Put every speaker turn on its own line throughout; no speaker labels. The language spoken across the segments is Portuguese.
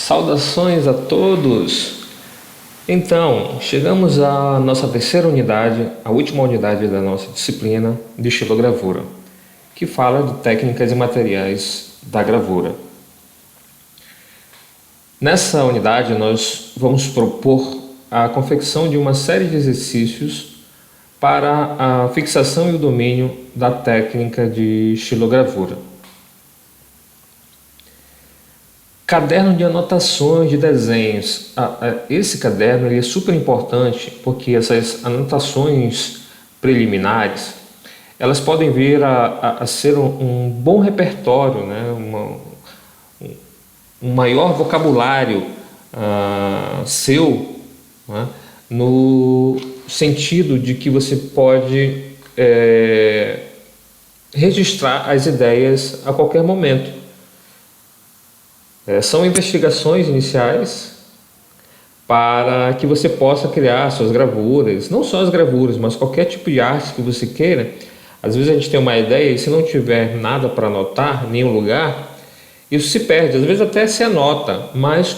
Saudações a todos! Então, chegamos à nossa terceira unidade, a última unidade da nossa disciplina de estilogravura, que fala de técnicas e materiais da gravura. Nessa unidade, nós vamos propor a confecção de uma série de exercícios para a fixação e o domínio da técnica de estilogravura. Caderno de anotações de desenhos. Esse caderno ele é super importante porque essas anotações preliminares elas podem vir a ser um bom repertório, né? Um maior vocabulário seu, né? No sentido de que você pode registrar as ideias a qualquer momento. São investigações iniciais para que você possa criar suas gravuras, não só as gravuras, mas qualquer tipo de arte que você queira. Às vezes a gente tem uma ideia e se não tiver nada para anotar, em nenhum lugar, isso se perde. Às vezes até se anota, mas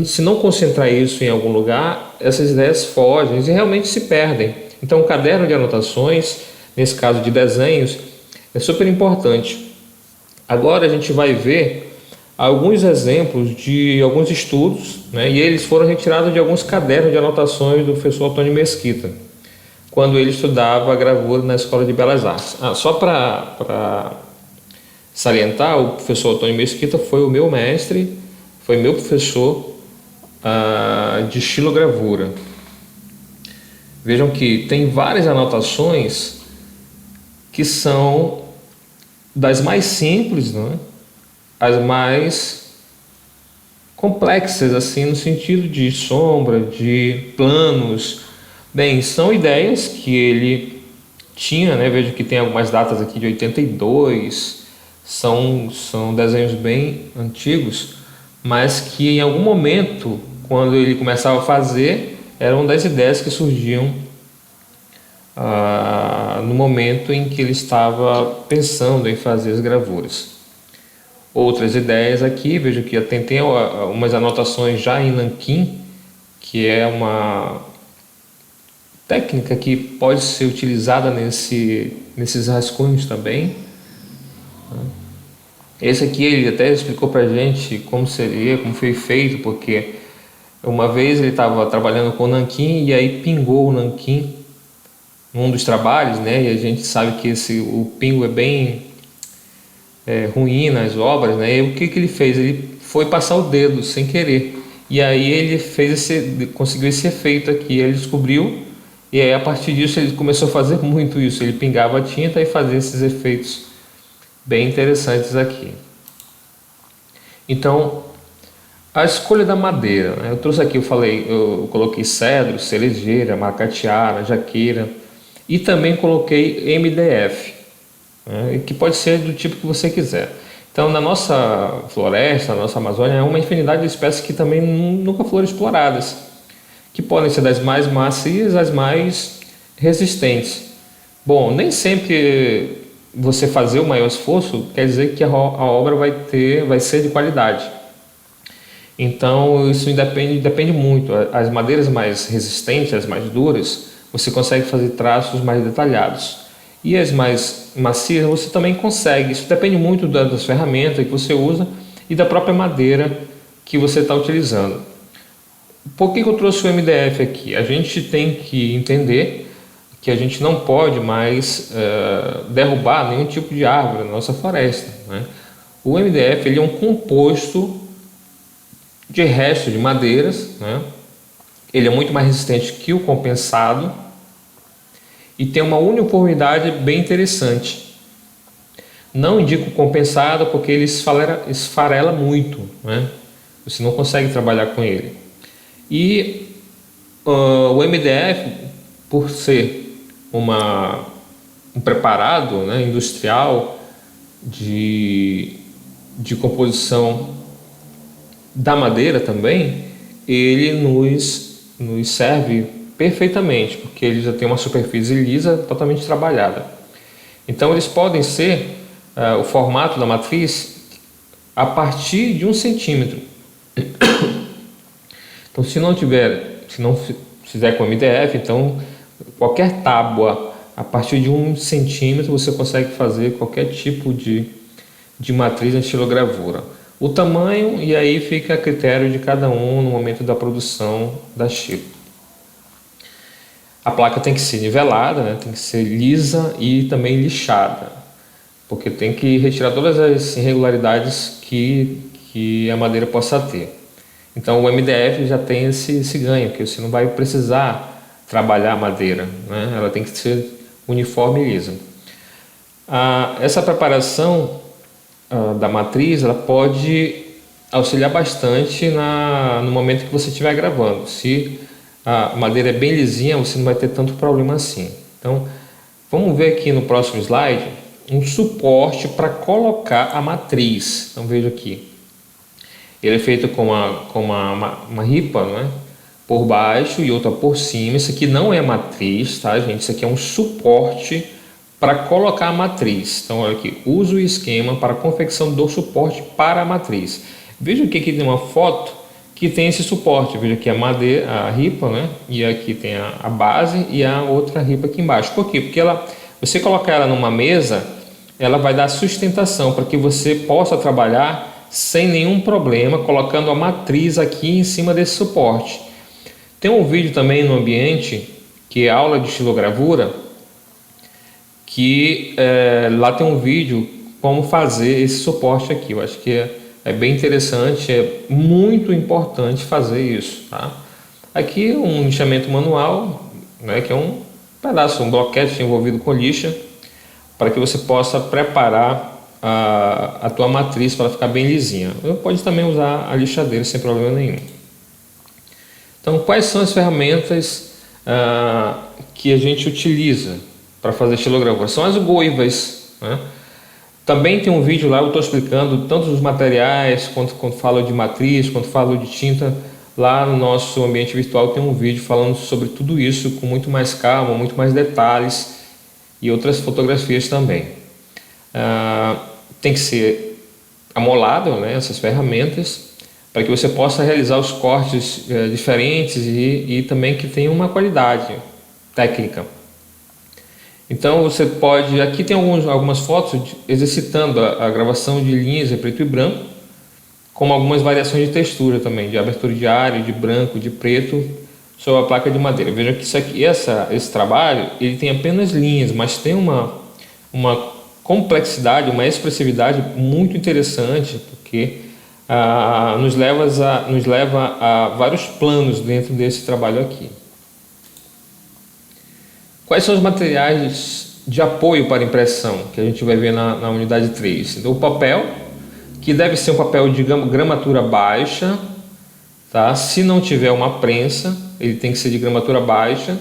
se não concentrar isso em algum lugar, essas ideias fogem e realmente se perdem. Então o caderno de anotações, nesse caso de desenhos, é super importante. Agora a gente vai ver alguns exemplos de alguns estudos, né, e eles foram retirados de alguns cadernos de anotações do professor Antônio Mesquita, quando ele estudava a gravura na Escola de Belas Artes. Só para salientar, o professor Antônio Mesquita foi o meu mestre, foi meu professor de estilogravura. Vejam que tem várias anotações que são das mais simples, não é? As mais complexas, assim, no sentido de sombra, de planos. Bem, são ideias que ele tinha, né? Vejo que tem algumas datas aqui de 82, são desenhos bem antigos, mas que em algum momento, quando ele começava a fazer, eram das ideias que surgiam no momento em que ele estava pensando em fazer as gravuras. Outras ideias aqui, vejo que tem umas anotações já em nanquim, que é uma técnica que pode ser utilizada nesses rascunhos também. Esse aqui ele até explicou pra gente como seria, como foi feito, porque uma vez ele estava trabalhando com nanquim e aí pingou o nanquim num dos trabalhos, né? E a gente sabe que o pingo é bem ruim nas obras, né? E o que ele fez? Ele foi passar o dedo sem querer e aí ele conseguiu esse efeito aqui. Ele descobriu e aí a partir disso ele começou a fazer muito isso. Ele pingava a tinta e fazia esses efeitos bem interessantes aqui. Então, a escolha da madeira, né? Eu trouxe aqui, eu coloquei cedro, cerejeira, maracatiara, jaqueira e também coloquei MDF. Que pode ser do tipo que você quiser. Então, na nossa floresta, na nossa Amazônia, é uma infinidade de espécies que também nunca foram exploradas, que podem ser das mais macias às mais resistentes. Bom, nem sempre você fazer o maior esforço quer dizer que a obra vai ser de qualidade. Então, isso depende muito. As madeiras mais resistentes, as mais duras, você consegue fazer traços mais detalhados. E as mais macias você também consegue. Isso depende muito das ferramentas que você usa e da própria madeira que você está utilizando. Por que eu trouxe o MDF aqui? A gente tem que entender que a gente não pode mais derrubar nenhum tipo de árvore na nossa floresta, né? O MDF ele é um composto de restos de madeiras, né? Ele é muito mais resistente que o compensado e tem uma uniformidade bem interessante. Não indico compensado porque ele esfarela muito, né? Você não consegue trabalhar com ele. E o MDF, por ser um preparado, né, industrial de composição da madeira também, ele nos serve perfeitamente, porque ele já tem uma superfície lisa totalmente trabalhada. Então eles podem ser o formato da matriz a partir de 1 centímetro. Então, se não fizer com MDF, então qualquer tábua a partir de 1 centímetro você consegue fazer qualquer tipo de matriz em estilogravura. O tamanho, e aí fica a critério de cada um no momento da produção da estilo. A placa tem que ser nivelada, né? Tem que ser lisa e também lixada, porque tem que retirar todas as irregularidades que a madeira possa ter. Então o MDF já tem esse ganho, que você não vai precisar trabalhar a madeira, né? Ela tem que ser uniforme e lisa. Essa preparação da matriz, ela pode auxiliar bastante no momento que você estiver gravando. Se a madeira é bem lisinha, você não vai ter tanto problema assim. Então, vamos ver aqui no próximo slide um suporte para colocar a matriz. Então, veja aqui. Ele é feito com uma ripa, né, por baixo e outra por cima. Isso aqui não é matriz, tá, gente? Isso aqui é um suporte para colocar a matriz. Então, olha aqui, uso o esquema para a confecção do suporte para a matriz. Veja que aqui tem uma foto que tem esse suporte. Veja aqui a madeira, a ripa, né? E aqui tem a base e a outra ripa aqui embaixo. Por quê? Porque você colocar ela numa mesa, ela vai dar sustentação para que você possa trabalhar sem nenhum problema, colocando a matriz aqui em cima desse suporte. Tem um vídeo também no Ambiente, que é aula de estilogravura, que lá tem um vídeo como fazer esse suporte aqui. Eu acho que é bem interessante, é muito importante fazer isso, tá? Aqui um lixamento manual, né, que é um pedaço, um bloquete envolvido com lixa, para que você possa preparar a tua matriz para ficar bem lisinha. Você pode também usar a lixadeira sem problema nenhum. Então, quais são as ferramentas que a gente utiliza para fazer estilogravura? São as goivas, né? Também tem um vídeo lá, eu estou explicando tanto os materiais, quando falo de matriz, quando falo de tinta. Lá no nosso ambiente virtual tem um vídeo falando sobre tudo isso com muito mais calma, muito mais detalhes e outras fotografias também. Tem que ser amolado, né, essas ferramentas, para que você possa realizar os cortes diferentes e também que tenha uma qualidade técnica. Então você pode, aqui tem algumas fotos exercitando a gravação de linhas em preto e branco, como algumas variações de textura também, de abertura de área, de branco, de preto, sobre a placa de madeira. Veja que esse trabalho ele tem apenas linhas, mas tem uma complexidade, uma expressividade muito interessante, porque nos leva a vários planos dentro desse trabalho aqui. Quais são os materiais de apoio para impressão que a gente vai ver na unidade 3? Então, o papel, que deve ser um papel de gramatura baixa, tá? Se não tiver uma prensa, ele tem que ser de gramatura baixa.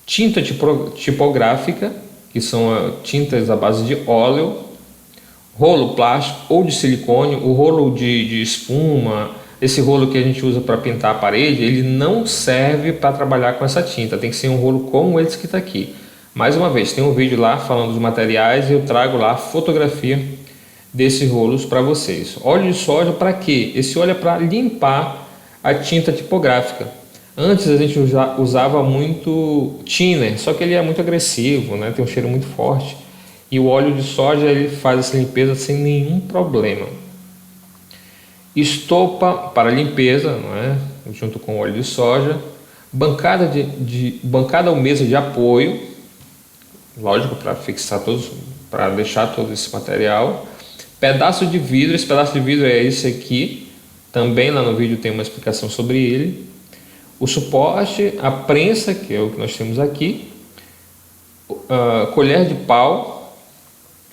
Tinta tipográfica, que são tintas à base de óleo. Rolo plástico ou de silicone, o rolo de espuma, esse rolo que a gente usa para pintar a parede, ele não serve para trabalhar com essa tinta, tem que ser um rolo como esse que está aqui. Mais uma vez, tem um vídeo lá falando dos materiais e eu trago lá a fotografia desses rolos para vocês. Óleo de soja para quê? Esse óleo é para limpar a tinta tipográfica. Antes a gente usava muito thinner, só que ele é muito agressivo, né? Tem um cheiro muito forte. E o óleo de soja ele faz essa limpeza sem nenhum problema. Estopa para limpeza, não é? Junto com o óleo de soja. Bancada ou mesa de apoio, lógico, para fixar todos, para deixar todo esse material. Pedaço de vidro, esse pedaço de vidro é esse aqui. Também lá no vídeo tem uma explicação sobre ele. O suporte, a prensa, que é o que nós temos aqui. Colher de pau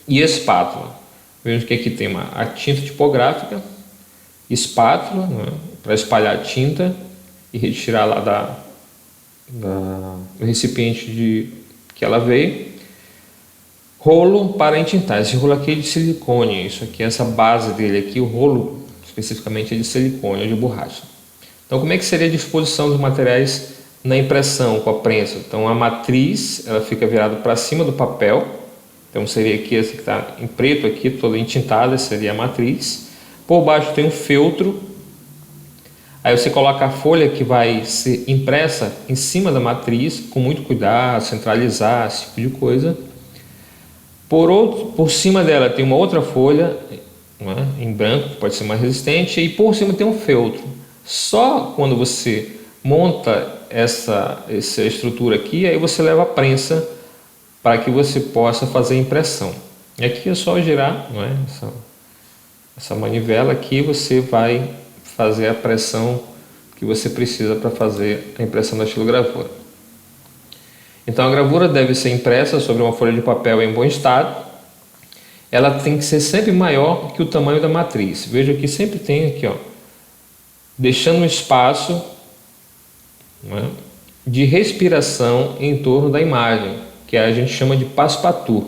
e espátula. Veja que aqui tem a tinta tipográfica, espátula, né, para espalhar a tinta e retirar lá do recipiente que ela veio. Rolo para entintar. Esse rolo aqui é de silicone. Isso aqui, essa base dele aqui, o rolo especificamente é de silicone ou de borracha. Então, como é que seria a disposição dos materiais na impressão com a prensa? Então, a matriz ela fica virada para cima do papel. Então seria aqui essa que está em preto aqui, toda entintada, seria a matriz. Por baixo tem um feltro. Aí você coloca a folha que vai ser impressa em cima da matriz, com muito cuidado, centralizar, esse tipo de coisa. Por cima dela tem uma outra folha, né, em branco, que pode ser mais resistente, e por cima tem um feltro. Só quando você monta essa estrutura aqui, aí você leva a prensa para que você possa fazer a impressão. E aqui é só girar, não é? Essa manivela aqui, você vai fazer a pressão que você precisa para fazer a impressão da estilogravura. Então a gravura deve ser impressa sobre uma folha de papel em bom estado. Ela tem que ser sempre maior que o tamanho da matriz. Veja que sempre tem aqui, ó, deixando um espaço, né, de respiração em torno da imagem, que a gente chama de passe-partout.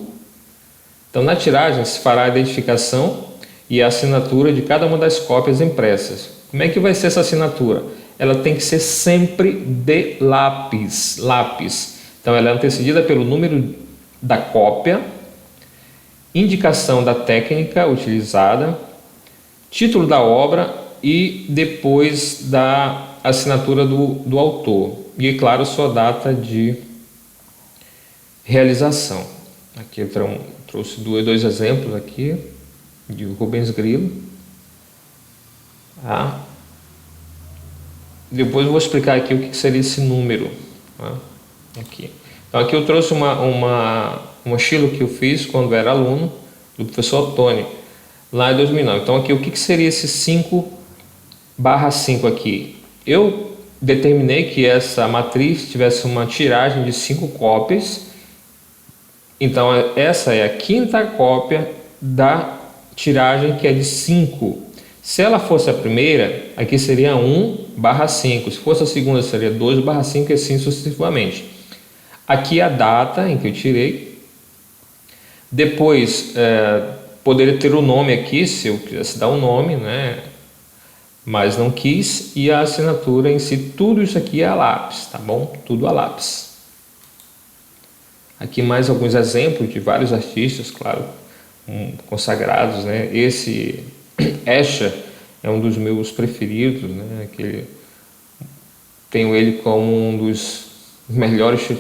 Então na tiragem se fará a identificação e a assinatura de cada uma das cópias impressas. Como é que vai ser essa assinatura? Ela tem que ser sempre de lápis. Então ela é antecedida pelo número da cópia, indicação da técnica utilizada, título da obra e depois da assinatura do autor. E, claro, sua data de realização. Aqui eu trouxe dois exemplos aqui de Rubens Grillo. Tá? Depois eu vou explicar aqui o que seria esse número. Tá? Aqui. Então aqui eu trouxe uma estilo que eu fiz quando era aluno do professor Tony, lá em 2009. Então aqui o que seria esse 5/5 aqui? Eu determinei que essa matriz tivesse uma tiragem de 5 cópias. Então essa é a 5ª cópia da tiragem, que é de 5. Se ela fosse a primeira, aqui seria 1/5. Se fosse a segunda, seria 2/5 e assim sucessivamente. Aqui a data em que eu tirei. Depois poderia ter o nome aqui, se eu quisesse dar um nome, né? Mas não quis. E a assinatura em si, tudo isso aqui é a lápis, tá bom? Tudo a lápis. Aqui mais alguns exemplos de vários artistas, claro, consagrados, né? Esse Escher é um dos meus preferidos, né? Tenho ele como um dos melhores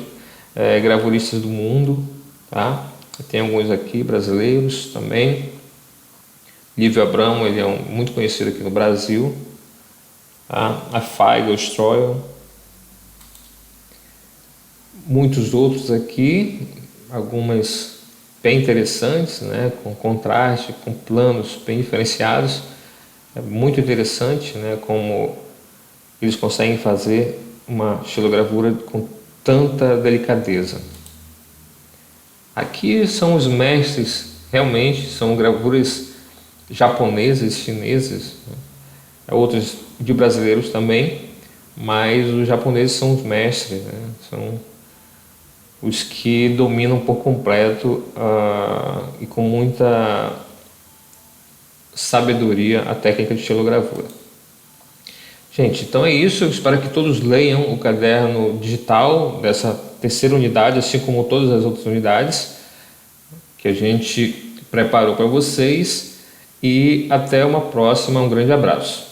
gravuristas do mundo, tá? Tem alguns aqui brasileiros também. Lívio Abramo, ele é muito conhecido aqui no Brasil, tá? A Feigl, Streuer, muitos outros aqui, algumas bem interessantes, né? Com contraste, com planos bem diferenciados. É muito interessante, né? Como eles conseguem fazer uma estilogravura com tanta delicadeza. Aqui são os mestres, realmente são gravuras japonesas, chinesas, né? Outros de brasileiros também, mas os japoneses são os mestres, né? São os que dominam por completo e com muita sabedoria a técnica de estilogravura. Gente, então é isso. Eu espero que todos leiam o caderno digital dessa 3ª unidade, assim como todas as outras unidades que a gente preparou para vocês. E até uma próxima. Um grande abraço.